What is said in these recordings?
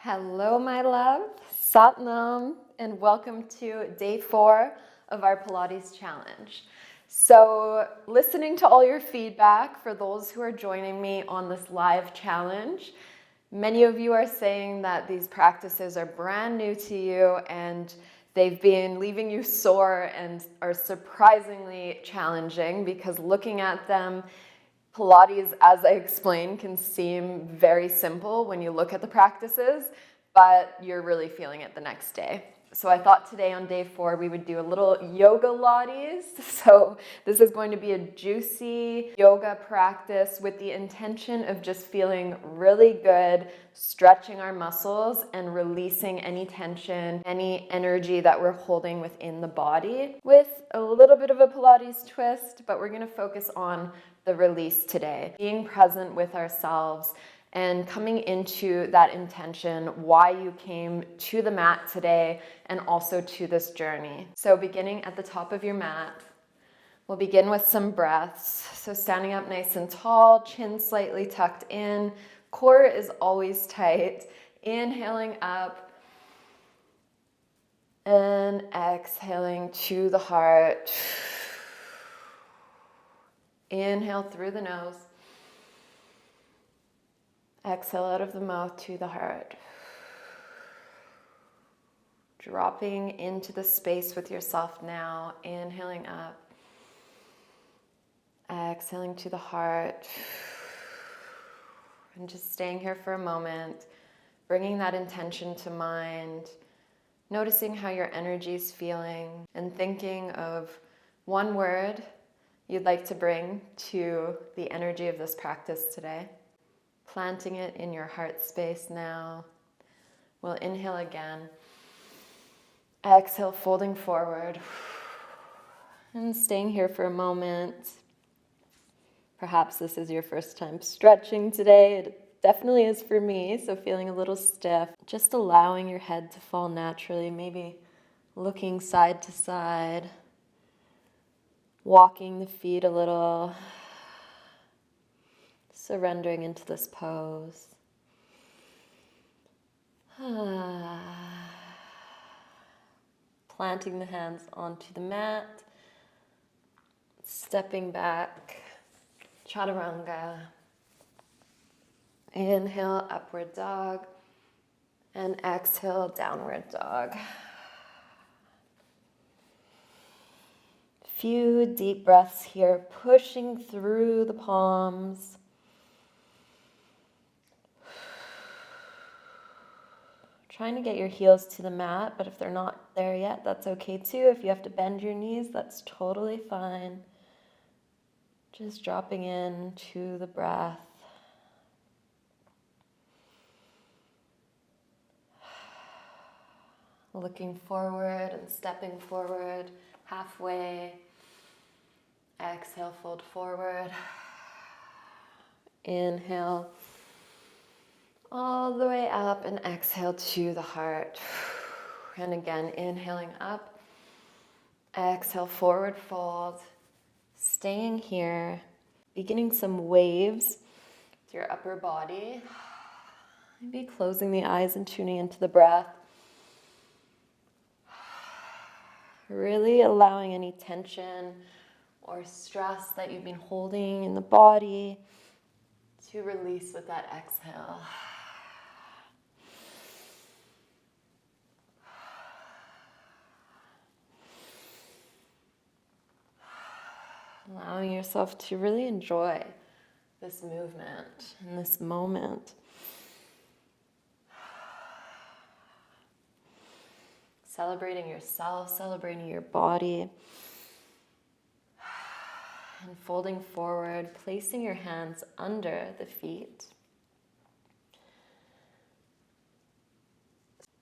Hello, my love. Satnam, and welcome to day 4 of our Pilates challenge. So, listening to all your feedback for those who are joining me on this live challenge, many of you are saying that these practices are brand new to you and they've been leaving you sore and are surprisingly challenging because looking at them, Pilates, as I explained, can seem very simple when you look at the practices, but you're really feeling it the next day. So I thought today on day 4 we would do a little Yogalates. So this is going to be a juicy yoga practice with the intention of just feeling really good, stretching our muscles and releasing any tension, any energy that we're holding within the body with a little bit of a Pilates twist, but we're going to focus on the release today, being present with ourselves and coming into that intention, why you came to the mat today and also to this journey. So beginning at the top of your mat, we'll begin with some breaths. So standing up nice and tall, chin slightly tucked in, core is always tight. Inhaling up and exhaling to the heart. Inhale through the nose. Exhale out of the mouth to the heart. Dropping into the space with yourself now. Inhaling up. Exhaling to the heart. And just staying here for a moment. Bringing that intention to mind. Noticing how your energy is feeling. And thinking of one word you'd like to bring to the energy of this practice today. Planting it in your heart space now. We'll inhale again. Exhale, folding forward. And staying here for a moment. Perhaps this is your first time stretching today. It definitely is for me, so feeling a little stiff. Just allowing your head to fall naturally, maybe looking side to side. Walking the feet a little, surrendering into this pose. Planting the hands onto the mat, stepping back, chaturanga. Inhale, upward dog, and exhale, downward dog. Few deep breaths here, pushing through the palms. Trying to get your heels to the mat, but if they're not there yet, that's okay too. If you have to bend your knees, that's totally fine. Just dropping in to the breath. Looking forward and stepping forward halfway. Exhale, fold forward. Inhale all the way up and exhale to the heart. And again, inhaling up. Exhale, forward fold. Staying here. Beginning some waves with your upper body. Maybe closing the eyes and tuning into the breath. Really allowing any tension or stress that you've been holding in the body to release with that exhale. Allowing yourself to really enjoy this movement and this moment. Celebrating yourself, celebrating your body. And folding forward, placing your hands under the feet.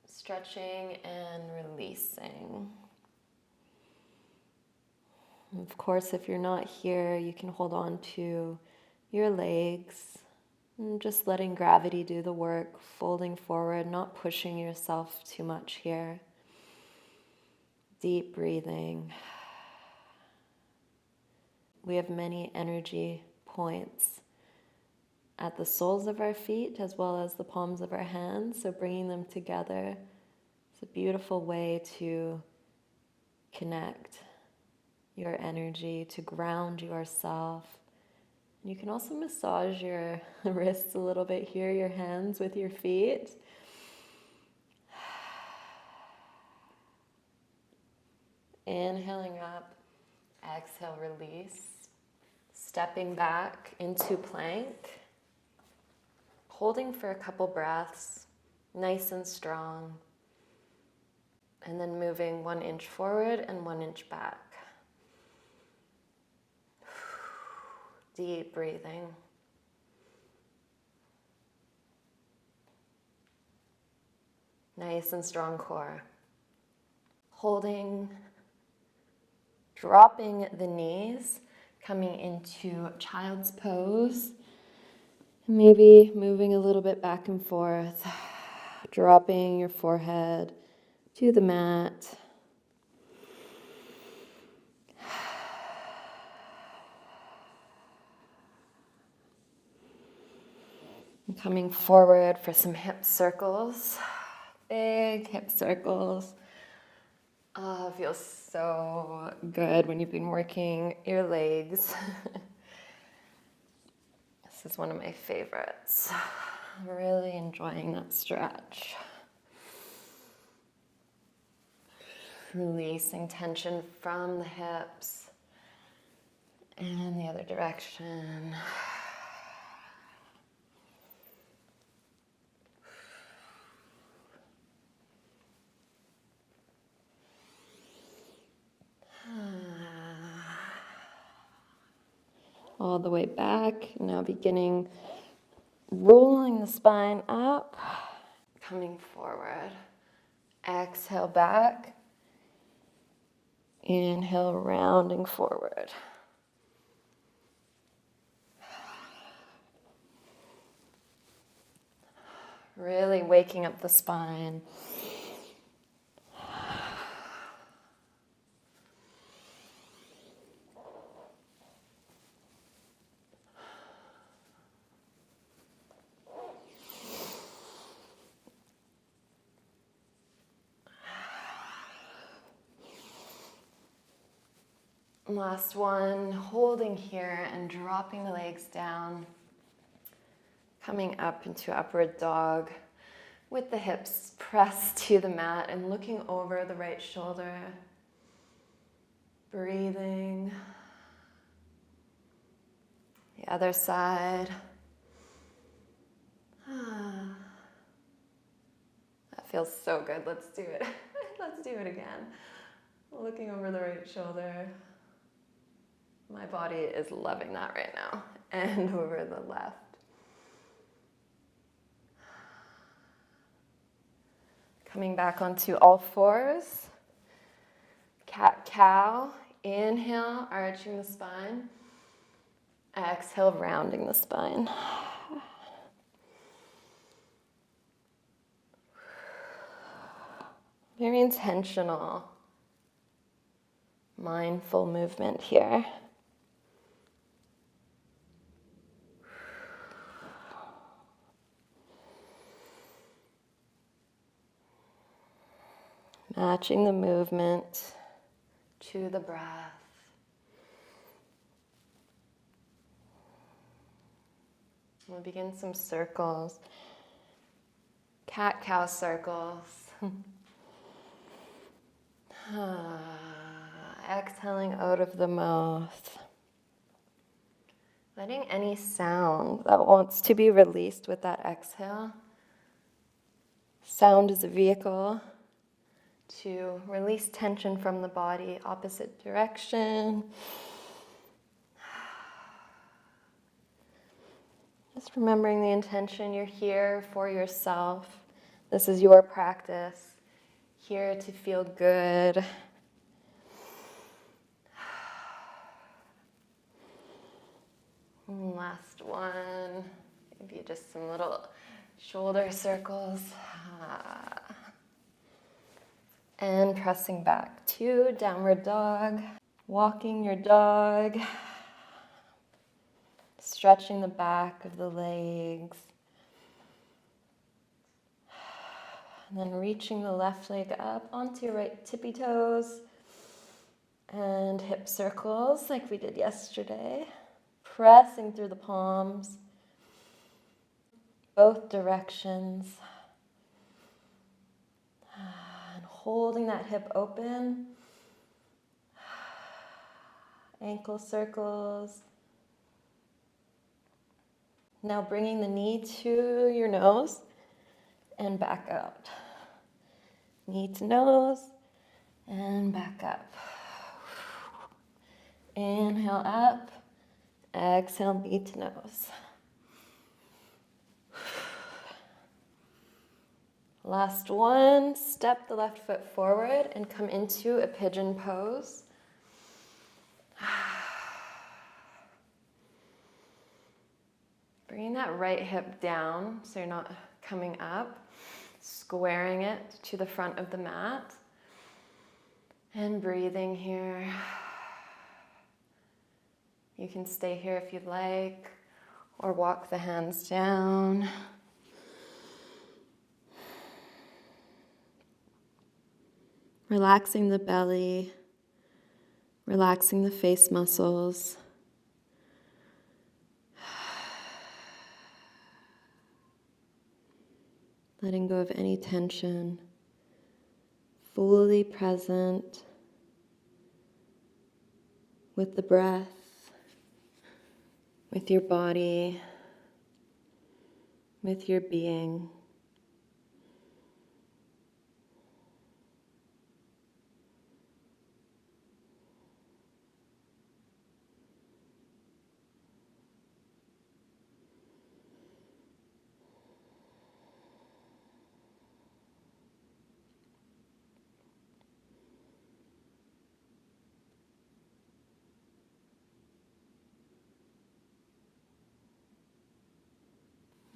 Stretching and releasing. Of course, if you're not here, you can hold on to your legs and just letting gravity do the work, folding forward, not pushing yourself too much here. Deep breathing. We have many energy points at the soles of our feet as well as the palms of our hands. So bringing them together is a beautiful way to connect your energy, to ground yourself. You can also massage your wrists a little bit here, your hands with your feet. Inhaling up, exhale, release. Stepping back into plank. Holding for a couple breaths, nice and strong. And then moving 1 inch forward and 1 inch back. Deep breathing. Nice and strong core. Holding, dropping the knees, coming into child's pose. Maybe moving a little bit back and forth, dropping your forehead to the mat. And coming forward for some hip circles, big hip circles. Oh, feels so good when you've been working your legs. This is one of my favorites. I'm really enjoying that stretch. Releasing tension from the hips and the other direction. All the way back. Now beginning rolling the spine up, coming forward. Exhale back. Inhale, rounding forward. Really waking up the spine. Last one, holding here and dropping the legs down. Coming up into upward dog with the hips pressed to the mat and looking over the right shoulder. Breathing. The other side. That feels so good. Let's do it. Let's do it again. Looking over the right shoulder. My body is loving that right now. And over the left. Coming back onto all fours. Cat-cow. Inhale, arching the spine. Exhale, rounding the spine. Very intentional, mindful movement here. Matching the movement to the breath. We'll begin some circles. Cat-cow circles. Exhaling out of the mouth. Letting any sound that wants to be released with that exhale. Sound is a vehicle to release tension from the body, opposite direction. Just remembering the intention, you're here for yourself. This is your practice. Here to feel good. Last one. Maybe just some little shoulder circles. And pressing back to downward dog. Walking your dog. stretching the back of the legs. And then reaching the left leg up onto your right tippy toes. And hip circles like we did yesterday. Pressing through the palms. Both directions. And holding that hip open. Ankle circles. Now bringing the knee to your nose and back out. Knee to nose and back up. Inhale up. Exhale, knee to nose. Last one. Step the left foot forward and come into a pigeon pose. Bringing that right hip down so you're not coming up. Squaring it to the front of the mat. And breathing here. You can stay here if you'd like, or walk the hands down. Relaxing the belly, relaxing the face muscles. Letting go of any tension. Fully present with the breath, with your body, with your being.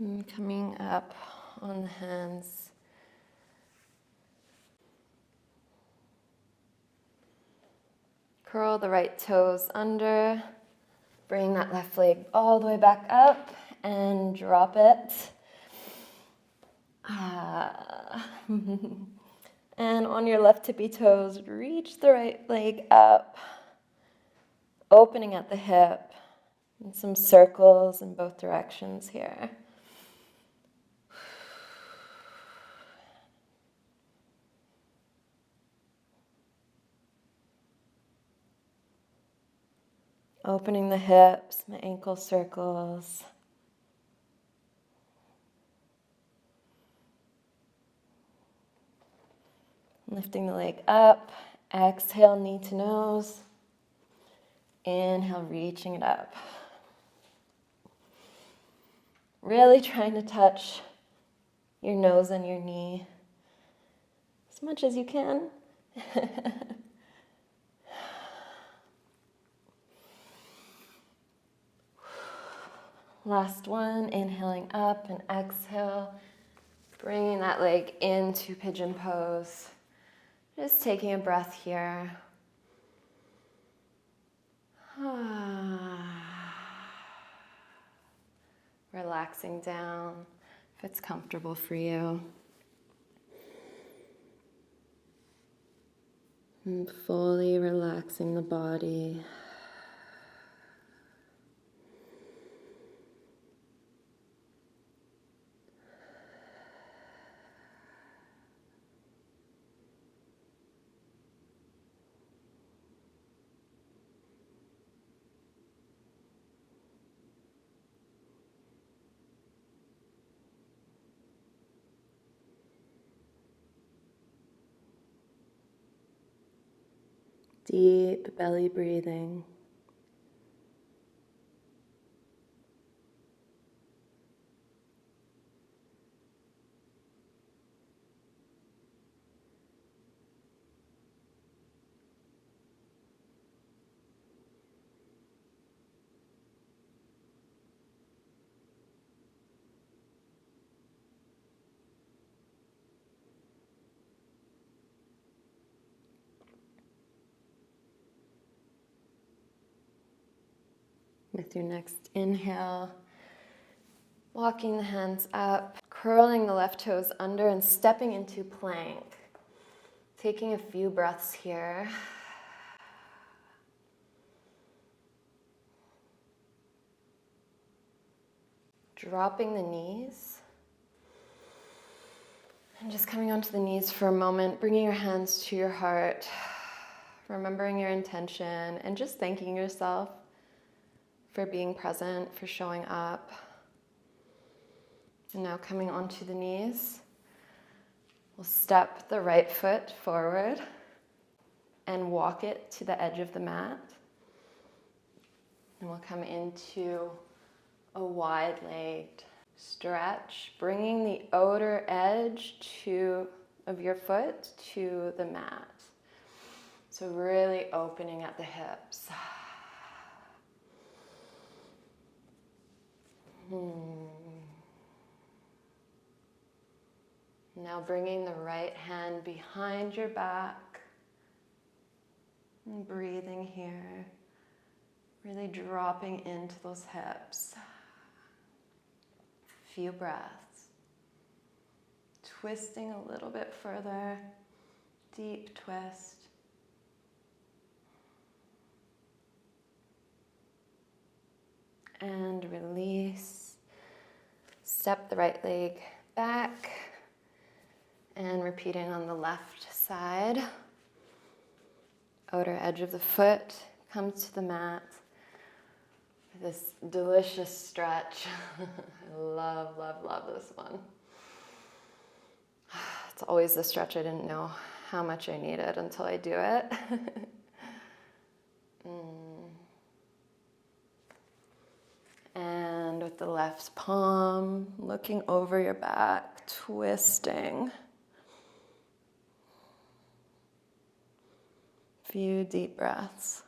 And coming up on the hands. Curl the right toes under. Bring that left leg all the way back up and drop it. And on your left tippy toes, reach the right leg up. Opening at the hip. And some circles in both directions here. Opening the hips, my ankle circles. Lifting the leg up. Exhale, knee to nose. Inhale, reaching it up. Really trying to touch your nose and your knee as much as you can. Last one, inhaling up and exhale, bringing that leg into pigeon pose. Just taking a breath here. Relaxing down if it's comfortable for you. And fully relaxing the body. Deep belly breathing. With your next inhale, walking the hands up, curling the left toes under and stepping into plank. Taking a few breaths here. Dropping the knees. And just coming onto the knees for a moment, bringing your hands to your heart, remembering your intention, and just thanking yourself for being present, for showing up. And now coming onto the knees, we'll step the right foot forward and walk it to the edge of the mat. And we'll come into a wide-legged stretch, bringing the outer edge of your foot to the mat. So really opening at the hips. Now bringing the right hand behind your back and breathing here, really dropping into those hips. Few breaths. Twisting a little bit further, deep twist. And release. Step the right leg back. And repeating on the left side. Outer edge of the foot comes to the mat. This delicious stretch. I love, love, love this one. It's always the stretch I didn't know how much I needed until I do it. And with the left palm, looking over your back, twisting. Few deep breaths.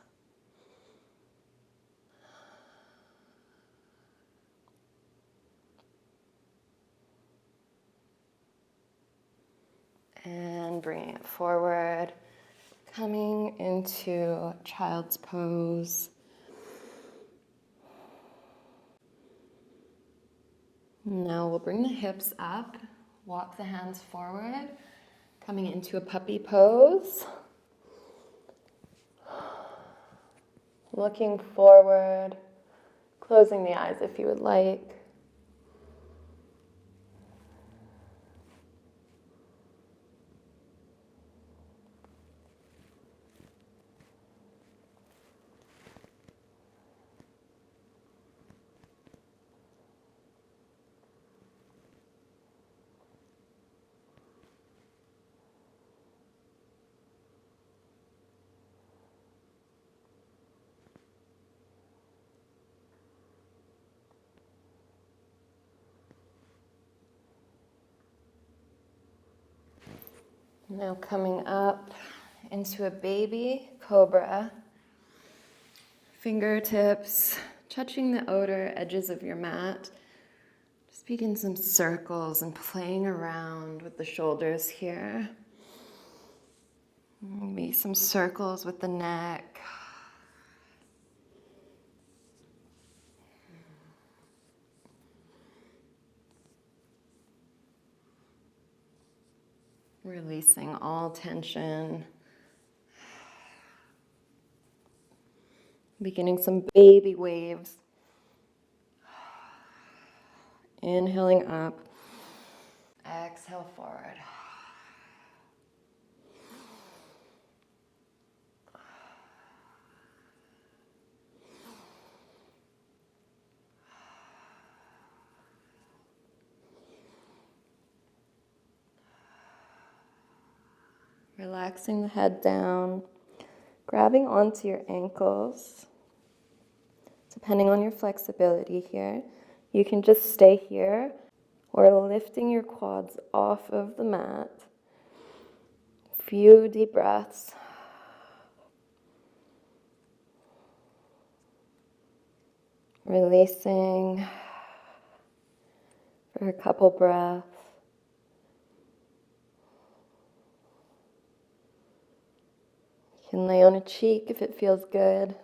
And bringing it forward, coming into child's pose. Now we'll bring the hips up, walk the hands forward, coming into a puppy pose. Looking forward, closing the eyes if you would like. Now coming up into a baby cobra. Fingertips touching the outer edges of your mat. Just begin some circles and playing around with the shoulders here. Maybe some circles with the neck. Releasing all tension. Beginning some baby waves. Inhaling up. Exhale forward. Relaxing the head down, grabbing onto your ankles. Depending on your flexibility here, you can just stay here or lifting your quads off of the mat. Few deep breaths. Releasing for a couple breaths. You can lay on a cheek if it feels good.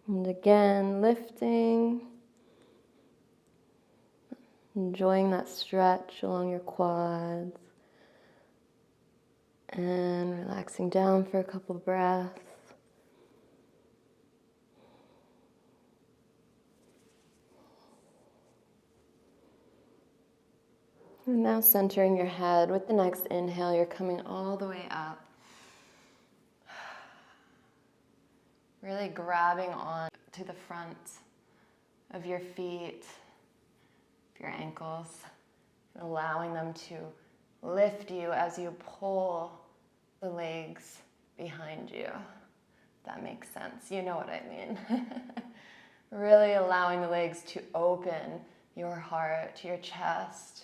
And again, lifting, enjoying that stretch along your quads, and relaxing down for a couple breaths. And now centering your head. With the next inhale, you're coming all the way up. Really grabbing on to the front of your feet, your ankles, and allowing them to lift you as you pull the legs behind you. If that makes sense. You know what I mean. Really allowing the legs to open your heart, your chest.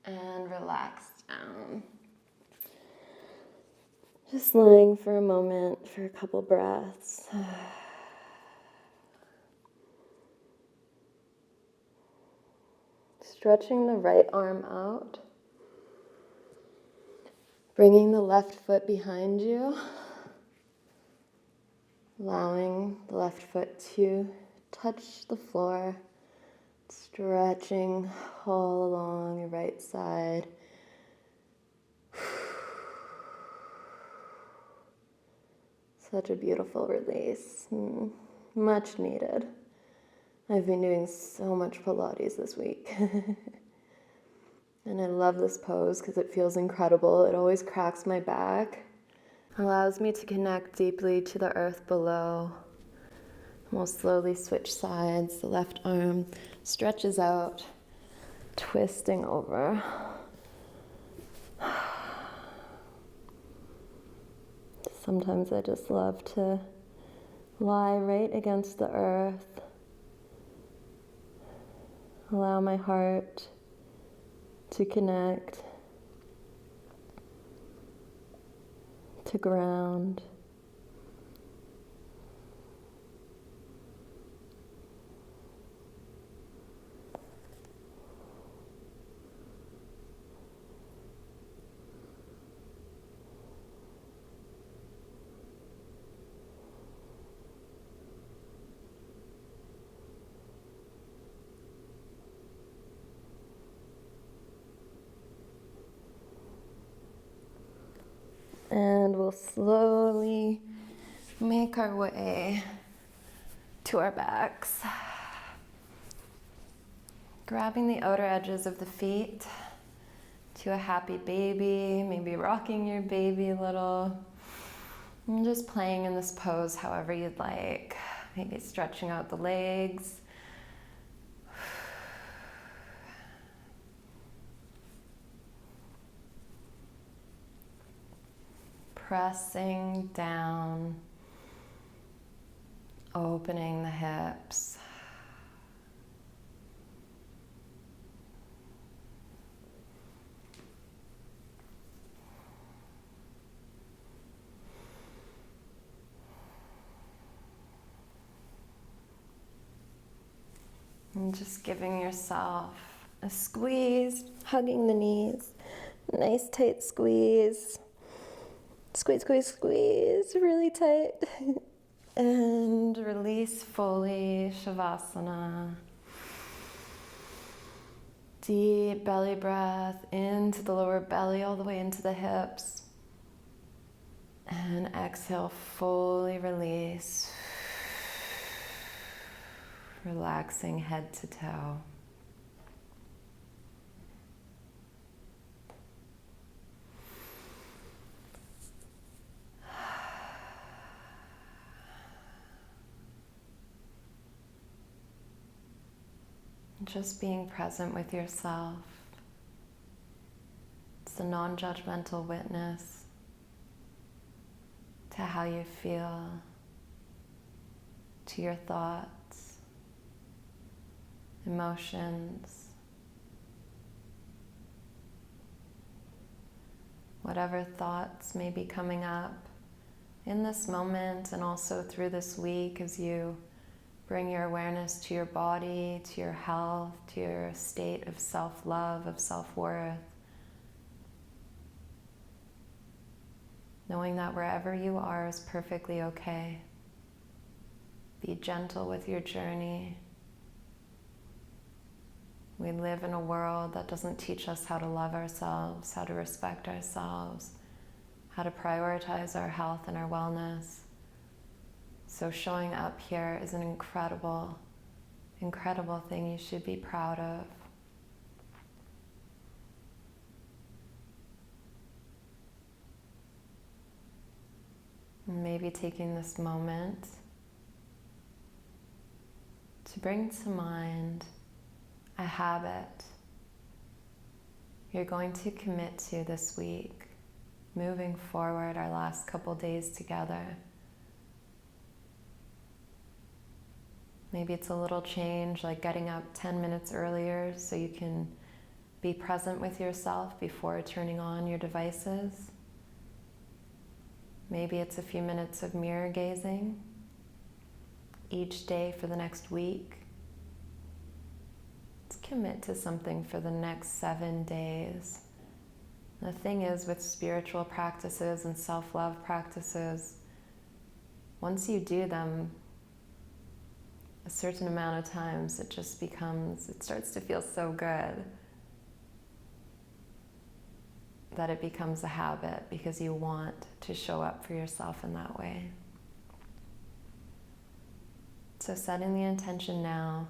And relax down. Just lying for a moment for a couple breaths. Stretching the right arm out. Bringing the left foot behind you. Allowing the left foot to touch the floor. Stretching all along your right side. Such a beautiful release. Much needed. I've been doing so much Pilates this week. And I love this pose because it feels incredible. It always cracks my back. Allows me to connect deeply to the earth below. We'll slowly switch sides. The left arm stretches out, twisting over. Sometimes I just love to lie right against the earth. Allow my heart to connect to ground. And we'll slowly make our way to our backs. Grabbing the outer edges of the feet to a happy baby, maybe rocking your baby a little. And just playing in this pose however you'd like. Maybe stretching out the legs. Pressing down, opening the hips. And just giving yourself a squeeze, hugging the knees. Nice tight squeeze. Squeeze, squeeze, squeeze, really tight. And release fully, Shavasana. Deep belly breath into the lower belly, all the way into the hips. And exhale, fully release. Relaxing head to toe. Just being present with yourself. It's a non-judgmental witness to how you feel, to your thoughts, emotions, whatever thoughts may be coming up in this moment and also through this week as you Bring your awareness to your body, to your health, to your state of self-love, of self-worth. Knowing that wherever you are is perfectly okay. Be gentle with your journey. We live in a world that doesn't teach us how to love ourselves, how to respect ourselves, how to prioritize our health and our wellness. So showing up here is an incredible, incredible thing you should be proud of. And maybe taking this moment to bring to mind a habit you're going to commit to this week, moving forward our last couple days together. Maybe it's a little change, like getting up 10 minutes earlier so you can be present with yourself before turning on your devices. Maybe it's a few minutes of mirror gazing each day for the next week. Let's commit to something for the next 7 days. The thing is, with spiritual practices and self-love practices, once you do them a certain amount of times, it starts to feel so good that it becomes a habit because you want to show up for yourself in that way. So setting the intention now,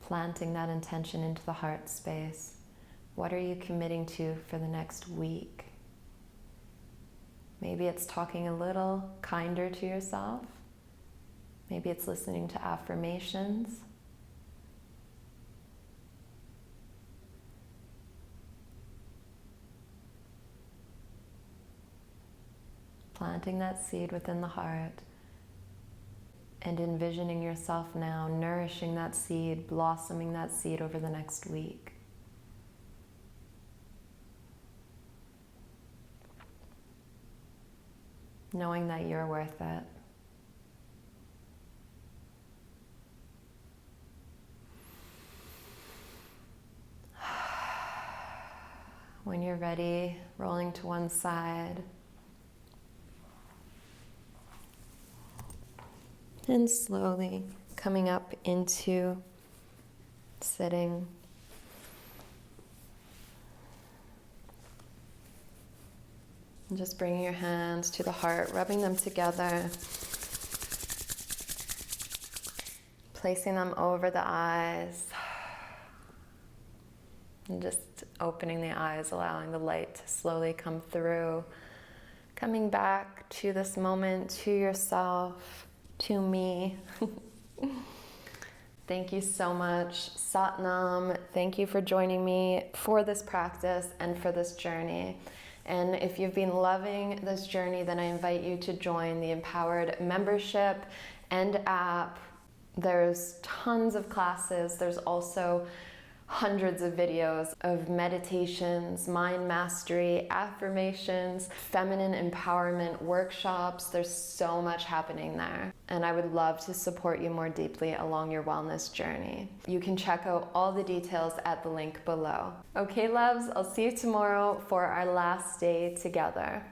planting that intention into the heart space. What are you committing to for the next week? Maybe it's talking a little kinder to yourself. Maybe it's listening to affirmations. Planting that seed within the heart and envisioning yourself now nourishing that seed, blossoming that seed over the next week. Knowing that you're worth it. When you're ready, rolling to one side. And slowly coming up into sitting. And just bringing your hands to the heart, rubbing them together. Placing them over the eyes. And just opening the eyes, allowing the light to slowly come through. Coming back to this moment, to yourself, to me. Thank you so much, Satnam. Thank you for joining me for this practice and for this journey. And if you've been loving this journey, then I invite you to join the Empowered membership and app. There's tons of classes. There's also hundreds of videos of meditations, mind mastery, affirmations, feminine empowerment workshops. There's so much happening there. And I would love to support you more deeply along your wellness journey. You can check out all the details at the link below. Okay, loves, I'll see you tomorrow for our last day together.